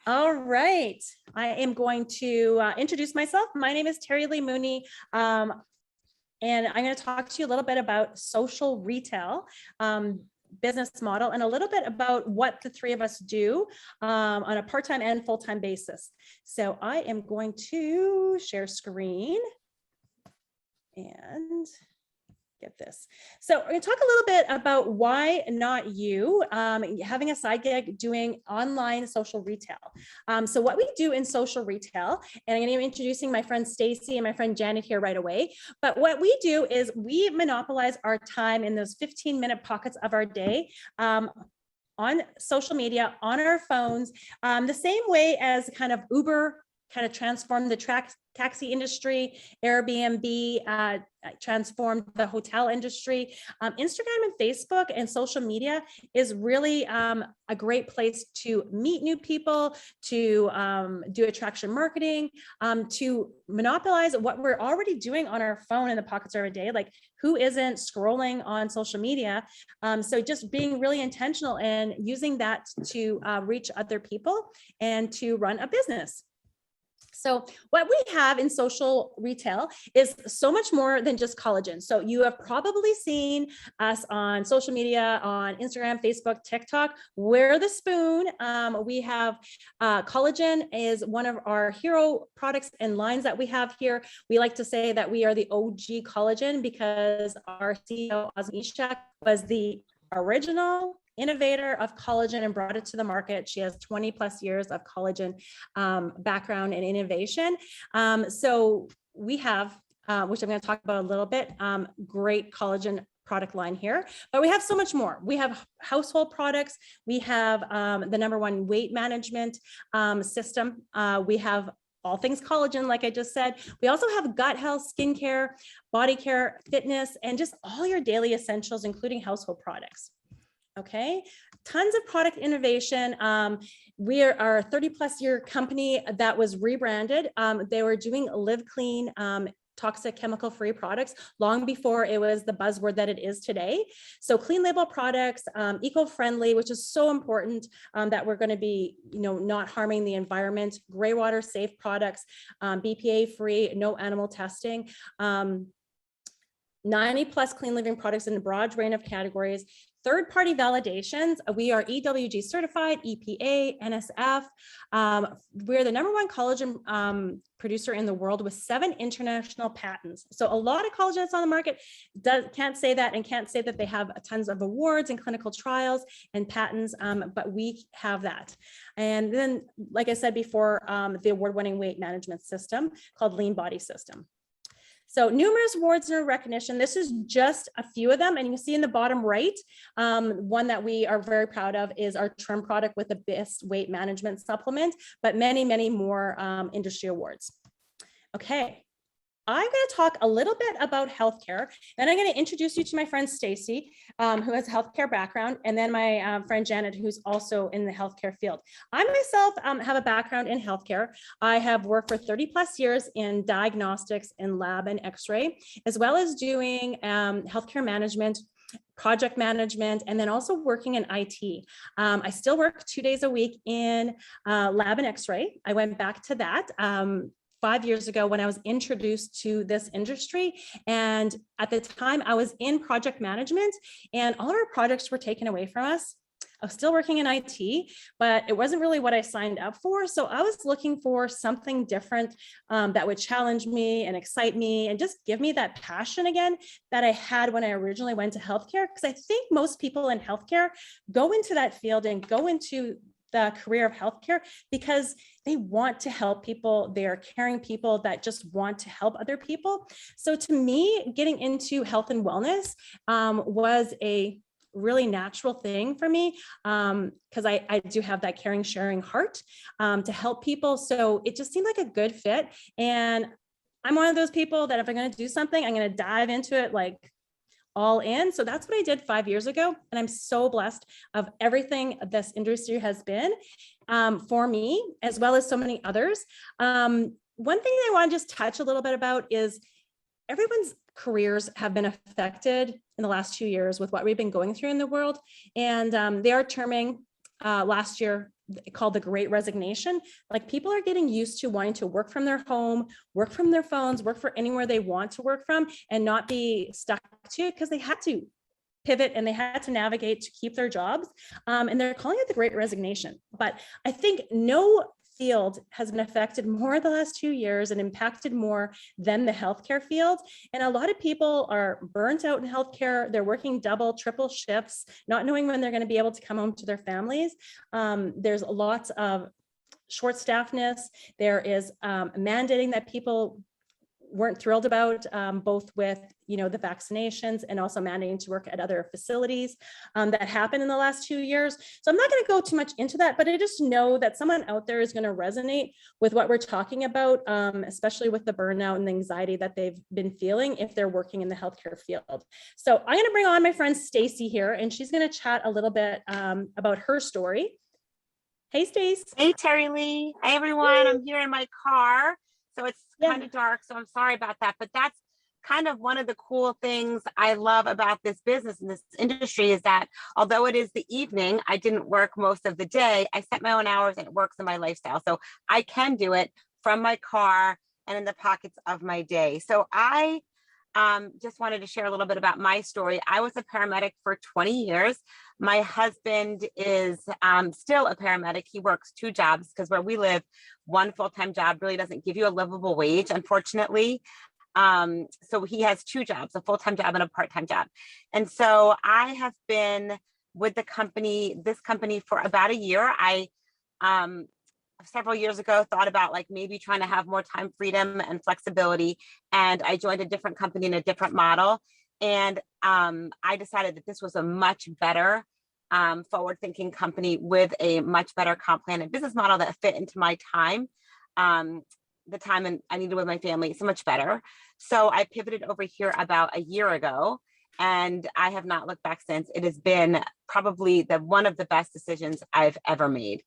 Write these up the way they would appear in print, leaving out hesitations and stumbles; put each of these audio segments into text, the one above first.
All right. I am going to introduce myself. My name is Terry Lee Mooney. And I'm going to talk to you a little bit about social retail business model and a little bit about what the three of us do on a part-time and full-time basis. So I am going to share screen and get this. So we're going to talk a little bit about why not you having a side gig doing online social retail. So what we do in social retail, and I'm going to be introducing my friend Stacy and my friend Janet here right away. But what we do is we monopolize our time in those 15-minute pockets of our day. On social media, on our phones, the same way as kind of Uber kind of transformed the taxi industry, Airbnb transformed the hotel industry. Instagram and Facebook and social media is really a great place to meet new people, to do attraction marketing, to monopolize what we're already doing on our phone in the pockets of our day. Like, who isn't scrolling on social media? So just being really intentional and using that to reach other people and to run a business. So what we have in social retail is so much more than just collagen. So you have probably seen us on social media, on Instagram, Facebook, TikTok. We're the spoon. We have collagen is one of our hero products and lines that we have here. We like to say that we are the OG collagen because our CEO, Azmi Ishak, was the original innovator of collagen and brought it to the market. She has 20 plus years of collagen background and innovation. So we have, which I'm going to talk about a little bit, great collagen product line here, but we have so much more. We have household products. We have the #1 weight management system. We have all things collagen, like I just said. We also have gut health, skincare, body care, fitness, and just all your daily essentials, including household products. Okay, tons of product innovation. We are a 30 plus year company that was rebranded. They were doing Live Clean, toxic chemical free products long before it was the buzzword that it is today. So clean label products, eco-friendly, which is so important that we're going to be, not harming the environment, gray water safe products, BPA free, no animal testing. 90 plus clean living products in a broad range of categories. Third-party validations, we are EWG certified, EPA, NSF. We're the #1 collagen producer in the world with 7 international patents. So a lot of collagen that's on the market can't say that and can't say that they have tons of awards and clinical trials and patents, but we have that. And then, like I said before, the award-winning weight management system called Lean Body System. So numerous awards and recognition. This is just a few of them. And you can see in the bottom right, one that we are very proud of is our trim product with the best weight management supplement, but many, many more industry awards. Okay. I'm going to talk a little bit about healthcare, and I'm going to introduce you to my friend Stacy, who has a healthcare background, and then my friend Janet, who's also in the healthcare field. I myself have a background in healthcare. I have worked for 30 plus years in diagnostics in lab and x-ray, as well as doing healthcare management, project management, and then also working in IT. I still work 2 days a week in lab and x-ray. I went back to that 5 years ago when I was introduced to this industry. And at the time I was in project management and all our projects were taken away from us. I was still working in IT, but it wasn't really what I signed up for. So I was looking for something different that would challenge me and excite me and just give me that passion again that I had when I originally went to healthcare. Because I think most people in healthcare go into that field and go into the career of healthcare because they want to help people. They are caring people that just want to help other people. So to me, getting into health and wellness was a really natural thing for me because I do have that caring, sharing heart to help people. So it just seemed like a good fit. And I'm one of those people that if I'm going to do something, I'm going to dive into it like all in. So that's what I did 5 years ago. And I'm so blessed of everything this industry has been for me, as well as so many others. One thing I want to just touch a little bit about is everyone's careers have been affected in the last 2 years with what we've been going through in the world. And they are terming last year called the Great Resignation. Like people are getting used to wanting to work from their home, work from their phones, work for anywhere they want to work from, and not be stuck to it because they had to pivot and they had to navigate to keep their jobs. And they're calling it the Great Resignation. But I think no field has been affected more the last 2 years and impacted more than the healthcare field. And a lot of people are burnt out in healthcare. They're working double, triple shifts, not knowing when they're going to be able to come home to their families. There's lots of short staffness. There is mandating that people weren't thrilled about, both with the vaccinations and also mandating to work at other facilities that happened in the last 2 years. So I'm not going to go too much into that, but I just know that someone out there is going to resonate with what we're talking about, especially with the burnout and the anxiety that they've been feeling if they're working in the healthcare field. So I'm going to bring on my friend Stacy here, and she's going to chat a little bit about her story. Hey, Stace. Hey, Terry Lee. Hey, everyone. I'm here in my car. So it's kind of dark, so I'm sorry about that. But that's kind of one of the cool things I love about this business and this industry is that although it is the evening, I didn't work most of the day. I set my own hours and it works in my lifestyle. So I can do it from my car and in the pockets of my day. So I just wanted to share a little bit about my story. I was a paramedic for 20 years. My husband is still a paramedic. He works 2 jobs because where we live, one full-time job really doesn't give you a livable wage, unfortunately. So he has 2 jobs, a full-time job and a part-time job. And so I have been with this company for about a year. I several years ago thought about like maybe trying to have more time freedom and flexibility. And I joined a different company in a different model. And I decided that this was a much better forward-thinking company with a much better comp plan and business model that fit into my time. The time and I needed with my family so much better. So I pivoted over here about a year ago and I have not looked back since. It has been probably one of the best decisions I've ever made.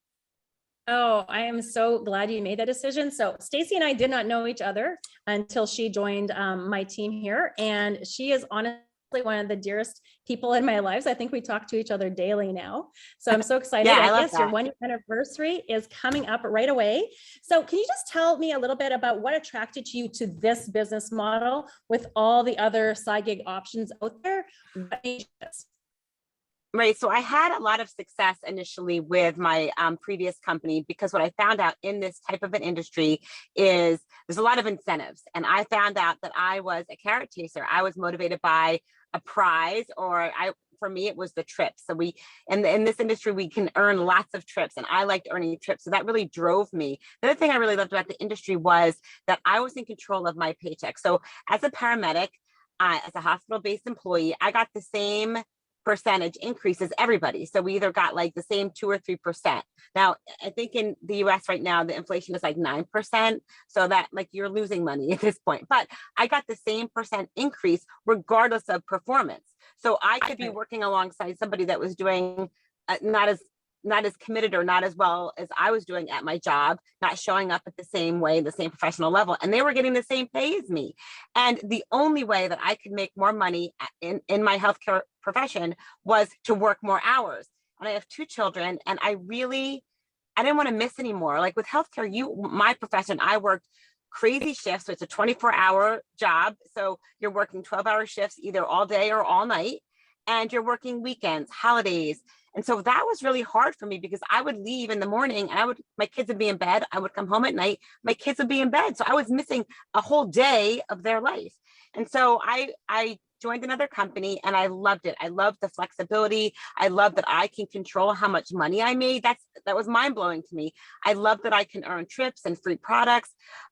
Oh, I am so glad you made that decision. So Stacy and I did not know each other until she joined my team here. And she is honestly one of the dearest people in my lives. I think we talk to each other daily now. So I'm so excited. Yeah, I love yes, that. Your 1 year anniversary is coming up right away. So can you just tell me a little bit about what attracted you to this business model with all the other side gig options out there? What made you this? Right. So I had a lot of success initially with my previous company because what I found out in this type of an industry is there's a lot of incentives. And I found out that I was a carrot chaser. I was motivated by a prize for me, it was the trips. So in this industry, we can earn lots of trips and I liked earning trips. So that really drove me. The other thing I really loved about the industry was that I was in control of my paycheck. So as a paramedic, as a hospital-based employee, I got the same percentage increase as everybody. So we either got like the same 2 or 3%. Now, I think in the US right now, the inflation is like 9%. So that like you're losing money at this point, but I got the same percent increase regardless of performance. So I could be working alongside somebody that was doing not as committed or not as well as I was doing at my job, not showing up at the same way, the same professional level, and they were getting the same pay as me. And the only way that I could make more money in my healthcare profession was to work more hours. And I have 2 children and I didn't want to miss anymore. Like with healthcare, my profession, I worked crazy shifts. So it's a 24-hour job. So you're working 12-hour shifts, either all day or all night. And you're working weekends, holidays. And so that was really hard for me because I would leave in the morning and my kids would be in bed. I would come home at night, my kids would be in bed. So I was missing a whole day of their life. And so I joined another company and I loved it. I loved the flexibility. I love that I can control how much money I made. That was mind blowing to me. I love that I can earn trips and free products.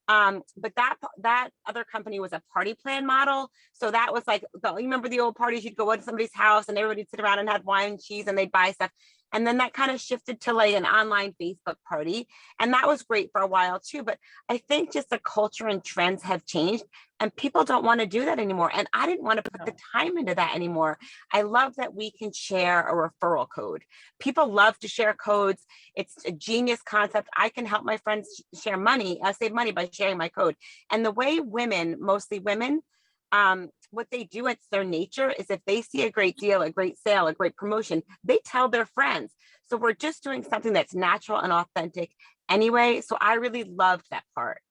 But that other company was a party plan model. So that was like, you remember the old parties, you'd go into somebody's house and everybody'd sit around and had wine and cheese and they'd buy stuff. And then that kind of shifted to like an online Facebook party. And that was great for a while too. But I think just the culture and trends have changed and people don't want to do that anymore. And I didn't want to put the time into that anymore. I love that we can share a referral code. People love to share codes. It's a genius concept. I can help my friends save money by sharing my code. And the way women, mostly women, what they do, it's their nature, is if they see a great deal, a great sale, a great promotion, they tell their friends. So we're just doing something that's natural and authentic anyway. So I really loved that part.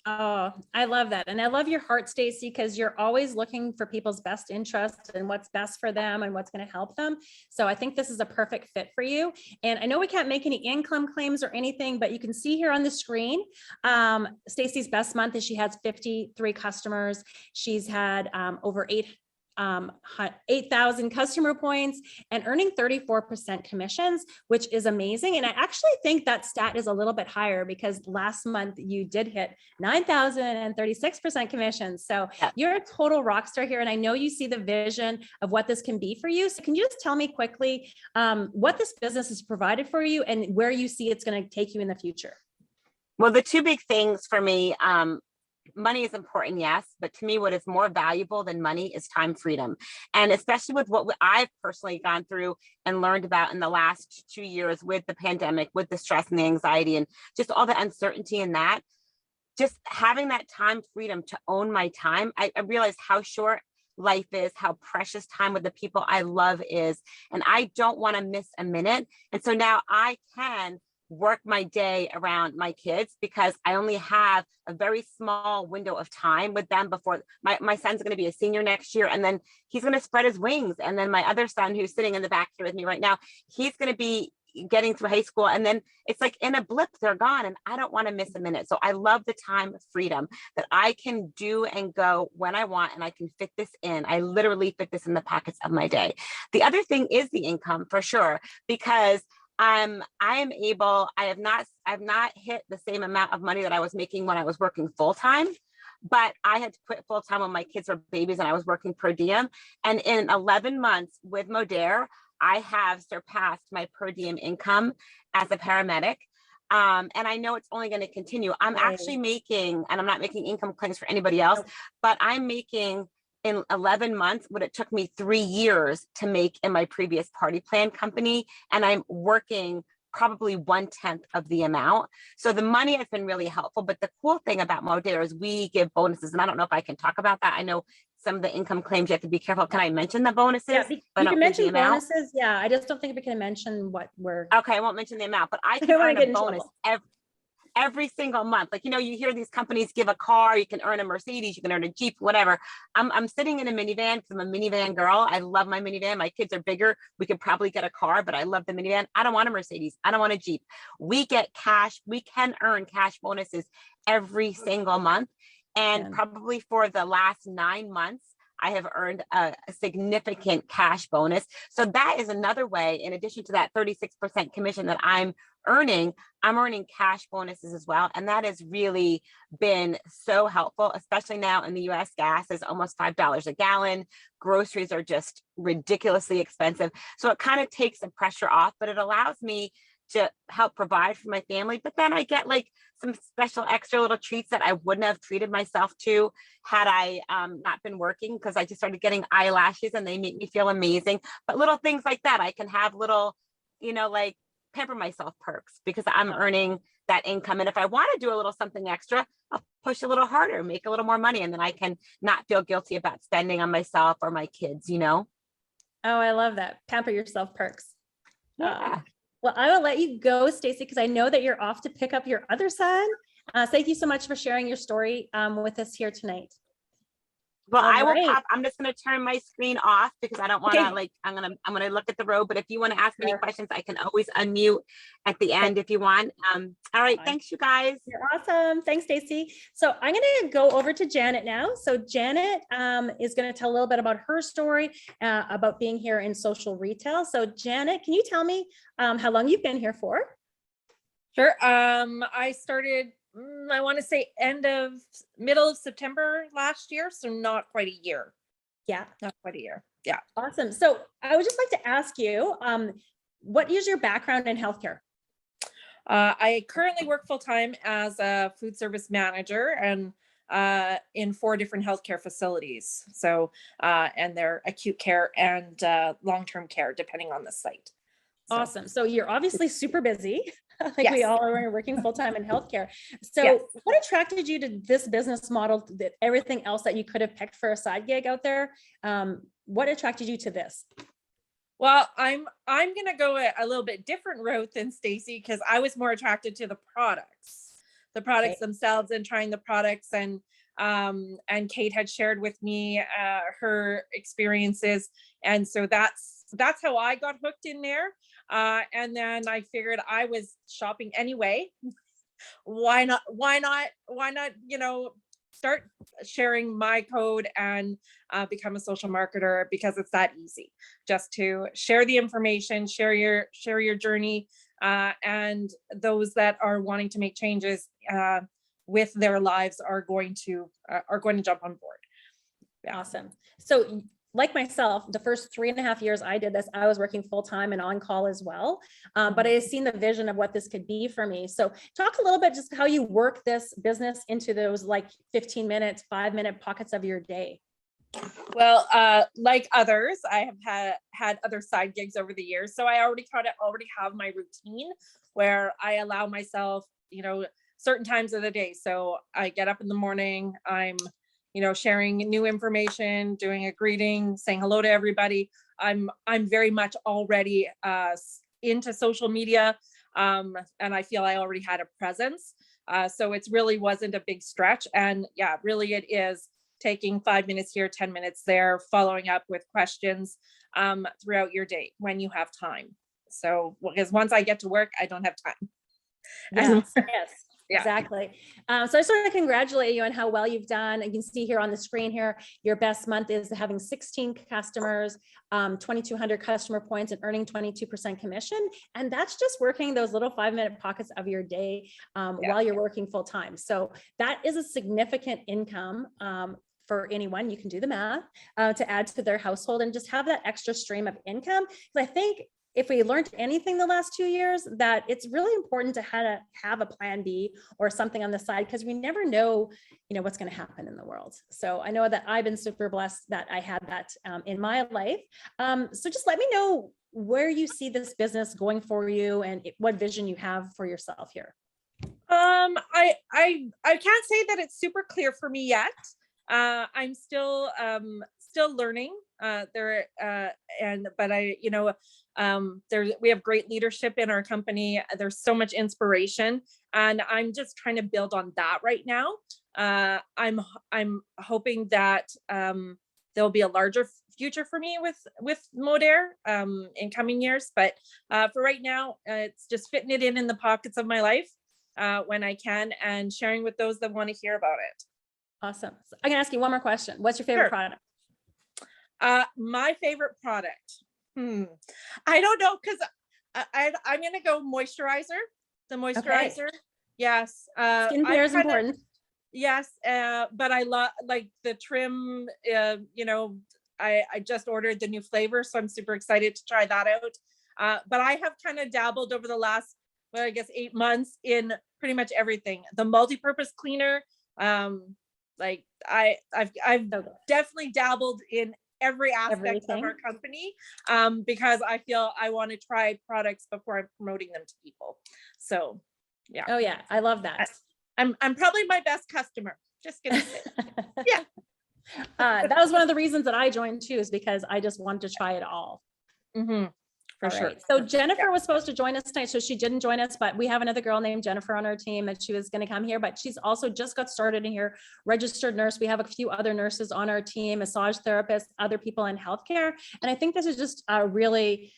Oh, I love that. And I love your heart, Stacy, because you're always looking for people's best interest and what's best for them and what's going to help them. So I think this is a perfect fit for you. And I know we can't make any income claims or anything, but you can see here on the screen, Stacy's best month is she has 53 customers. She's had over 8,000 customer points and earning 34% commissions, which is amazing. And I actually think that stat is a little bit higher because last month you did hit 9,000 and 36% commissions. So Yeah. you're a total rock star here. And I know you see the vision of what this can be for you. So can you just tell me quickly what this business has provided for you and where you see it's going to take you in the future? Well, the two big things for me, money is important, yes, but to me, what is more valuable than money is time freedom. And especially with what I've personally gone through and learned about in the last 2 years with the pandemic, with the stress and the anxiety and just all the uncertainty in that, just having that time freedom to own my time, I realized how short life is, how precious time with the people I love is, and I don't want to miss a minute. And so now I can work my day around my kids because I only have a very small window of time with them before my son's going to be a senior next year. And then he's going to spread his wings. And then my other son, who's sitting in the back here with me right now, he's going to be getting through high school. And then it's like in a blip, they're gone. And I don't want to miss a minute. So I love the time freedom that I can do and go when I want, and I can fit this in. I literally fit this in the pockets of my day. The other thing is the income for sure, because I have not hit the same amount of money that I was making when I was working full time, but I had to quit full time when my kids were babies and I was working per diem. And in 11 months with Modere, I have surpassed my per diem income as a paramedic. And I know it's only going to continue. I'm actually making, and I'm not making income claims for anybody else, but I'm making in 11 months what it took me 3 years to make in my previous party plan company. And I'm working probably 1/10 of the amount. So the money has been really helpful. But the cool thing about Modere is we give bonuses. And I don't know if I can talk about that. I know some of the income claims you have to be careful. Can I mention the bonuses? Yeah, you can mention bonuses. Yeah, I just don't think we can mention what we're. Okay, I won't mention the amount, but I can earn a bonus every single month. Like, you hear these companies give a car, you can earn a Mercedes, you can earn a Jeep, whatever. I'm sitting in a minivan because I'm a minivan girl. I love my minivan. My kids are bigger. We could probably get a car, but I love the minivan. I don't want a Mercedes. I don't want a Jeep. We get cash. We can earn cash bonuses every single month. And probably for the last 9 months, I have earned a significant cash bonus. So that is another way, in addition to that 36% commission that I'm earning cash bonuses as well. And that has really been so helpful, especially now in the US. Gas is almost $5 a gallon. Groceries are just ridiculously expensive. So it kind of takes the pressure off, but it allows me to help provide for my family. But then I get like some special extra little treats that I wouldn't have treated myself to had I not been working, because I just started getting eyelashes and they make me feel amazing. But little things like that, I can have little, like pamper myself perks because I'm earning that income. And if I want to do a little something extra, I'll push a little harder, make a little more money, and then I can not feel guilty about spending on myself or my kids, Oh, I love that. Pamper yourself perks. Yeah. Well, I will let you go, Stacy, because I know that you're off to pick up your other son. Thank you so much for sharing your story with us here tonight. Well, I will pop. I'm just going to turn my screen off because I don't want to I'm going to look at the road, but if you want to ask me any questions, I can always unmute at the end if you want. All right. Thanks, you guys. You're awesome. Thanks, Stacy. So I'm going to go over to Janet now. So Janet is going to tell a little bit about her story about being here in social retail. So Janet, can you tell me how long you've been here for? Sure. I started, I want to say middle of September last year. So not quite a year. Yeah. Not quite a year. Yeah. Awesome. So I would just like to ask you, what is your background in healthcare? I currently work full-time as a food service manager and in 4 different healthcare facilities. So, and they're acute care and long-term care, depending on the site. Awesome. So you're obviously super busy. Yes. We all are working full-time in healthcare. So Yes. what attracted you to this business model, that everything else that you could have picked for a side gig out there? What attracted you to this? Well, I'm gonna go a little bit different route than Stacy because I was more attracted to the products Okay. themselves, and trying the products. And Kate had shared with me her experiences, and so that's how I got hooked in there. And then I figured I was shopping anyway. Why not, start sharing my code and become a social marketer, because it's that easy just to share the information, share your journey, and those that are wanting to make changes with their lives are going to jump on board. Yeah. Awesome. So like myself, the first 3.5 years I did this, I was working full-time and on call as well. But I had seen the vision of what this could be for me. So talk a little bit just how you work this business into those like 15 minutes, 5-minute pockets of your day. Well, like others, I have had other side gigs over the years. So I already have my routine where I allow myself, certain times of the day. So I get up in the morning, I'm sharing new information, doing a greeting, saying hello to everybody. I'm very much already into social media, and I feel I already had a presence. So it really wasn't a big stretch. And yeah, really it is taking 5 minutes here, 10 minutes there, following up with questions throughout your day when you have time. So because once I get to work, I don't have time. Yes, yes. Yeah. Exactly. So I just want to congratulate you on how well you've done. You can see here on the screen here, your best month is having 16 customers, 2,200 customer points, and earning 22% commission. And that's just working those little 5-minute pockets of your day while you're working full time. So that is a significant income for anyone. You can do the math to add to their household and just have that extra stream of income. So I think if we learned anything the last 2 years, that it's really important to have a plan B or something on the side, because we never know, what's going to happen in the world. So I know that I've been super blessed that I had that in my life. So just let me know where you see this business going for you and what vision you have for yourself here. I can't say that it's super clear for me yet. I'm still learning we have great leadership in our company. There's so much inspiration, and I'm just trying to build on that right now. I'm hoping that there'll be a larger future for me with Modere in coming years, but for right now, it's just fitting it in the pockets of my life when I can, and sharing with those that want to hear about it. Awesome. So I'm gonna ask you one more question. What's your favorite Sure. product? My favorite product. I don't know, because I'm gonna go moisturizer. The moisturizer. Okay. Yes. Skincare is important. Yes, but I love like the trim. I just ordered the new flavor, so I'm super excited to try that out. But I have kind of dabbled over the last, well, I guess 8 months in pretty much everything. The multi-purpose cleaner. Like I've definitely dabbled in every aspect of our company because I feel I want to try products before I'm promoting them to people. So yeah. Oh yeah, I love that. I'm probably my best customer. Just gonna say. Yeah. That was one of the reasons that I joined too, is because I just wanted to try it all. Mm-hmm. For sure. So Jennifer was supposed to join us tonight, so she didn't join us, but we have another girl named Jennifer on our team that she was going to come here, but she's also just got started in here, registered nurse. We have a few other nurses on our team, massage therapists, other people in healthcare. And I think this is just a really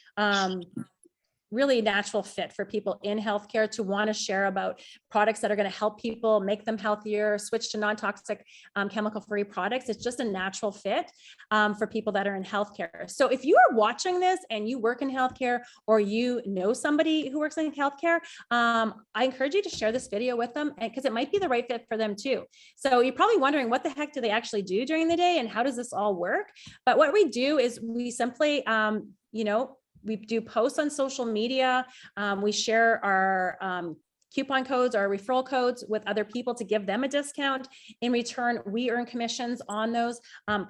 natural fit for people in healthcare to want to share about products that are going to help people make them healthier, switch to non-toxic chemical-free products. It's just a natural fit for people that are in healthcare. So if you are watching this and you work in healthcare, or you know somebody who works in healthcare, I encourage you to share this video with them, because it might be the right fit for them too. So you're probably wondering, what the heck do they actually do during the day and how does this all work? But what we do is we simply, we do posts on social media. We share our coupon codes, our referral codes with other people to give them a discount. In return, we earn commissions on those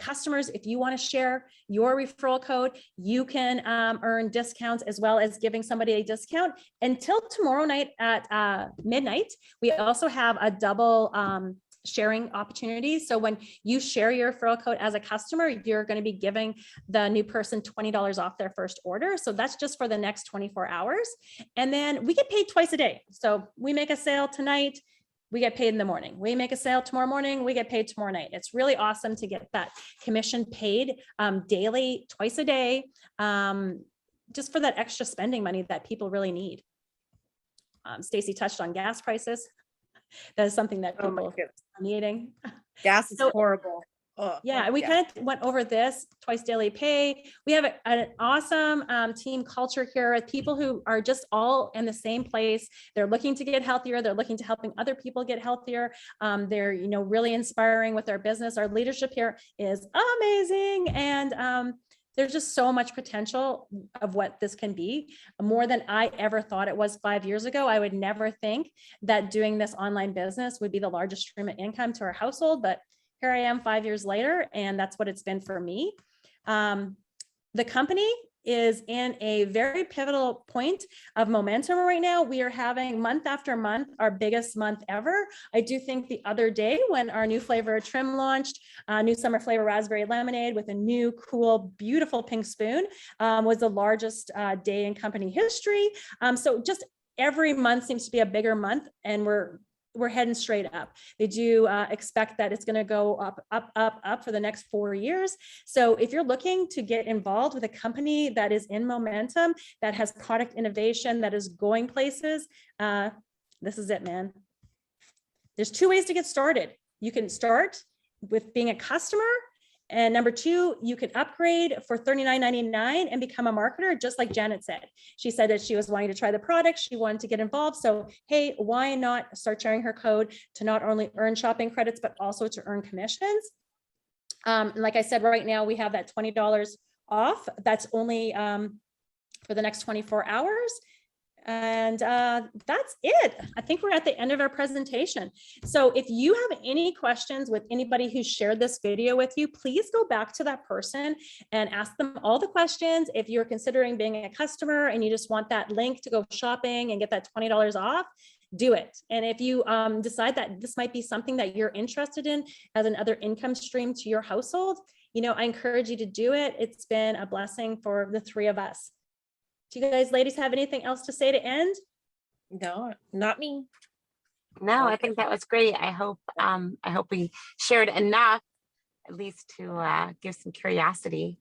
customers. If you want to share your referral code, you can earn discounts, as well as giving somebody a discount until tomorrow night at midnight. We also have a double sharing opportunities. So when you share your referral code as a customer, you're going to be giving the new person $20 off their first order. So that's just for the next 24 hours. And then we get paid twice a day. So we make a sale tonight, we get paid in the morning. We make a sale tomorrow morning, we get paid tomorrow night. It's really awesome to get that commission paid daily, twice a day, just for that extra spending money that people really need. Stacy touched on gas prices. That is something that Oh my people goodness. are needing. Gas is So- horrible. Oh, Yeah, we kind of went over this, twice daily pay. We have an awesome team culture here with people who are just all in the same place. They're looking to get healthier. They're looking to helping other people get healthier. They're, really inspiring with their business. Our leadership here is amazing. And there's just so much potential of what this can be, more than I ever thought it was 5 years ago. I would never think that doing this online business would be the largest stream of income to our household, but here I am 5 years later, and that's what it's been for me. The company is in a very pivotal point of momentum right now. We are having month after month, our biggest month ever. I do think the other day when our new flavor trim launched, new summer flavor raspberry lemonade with a new, cool, beautiful pink spoon was the largest day in company history. So just every month seems to be a bigger month, and we're heading straight up. They do expect that it's going to go up, up, up, up for the next 4 years. So if you're looking to get involved with a company that is in momentum, that has product innovation, that is going places, this is it, man. There's 2 ways to get started. You can start with being a customer. And number 2, you can upgrade for $39.99 and become a marketer, just like Janet said. She said that she was wanting to try the product. She wanted to get involved. So, hey, why not start sharing her code to not only earn shopping credits, but also to earn commissions? Like I said, right now we have that $20 off. That's only for the next 24 hours. And that's it. I think we're at the end of our presentation. So if you have any questions with anybody who shared this video with you, please go back to that person and ask them all the questions. If you're considering being a customer and you just want that link to go shopping and get that $20 off, do it. And if you decide that this might be something that you're interested in as another income stream to your household, I encourage you to do it. It's been a blessing for the 3 of us. Do you guys ladies have anything else to say to end? No, not me. No, I think that was great. I hope we shared enough, at least to give some curiosity.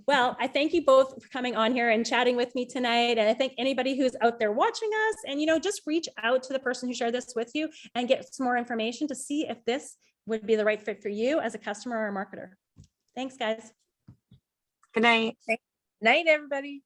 Well, I thank you both for coming on here and chatting with me tonight. And I thank anybody who's out there watching us, and, just reach out to the person who shared this with you and get some more information to see if this would be the right fit for you as a customer or a marketer. Thanks, guys. Good night. Night, everybody.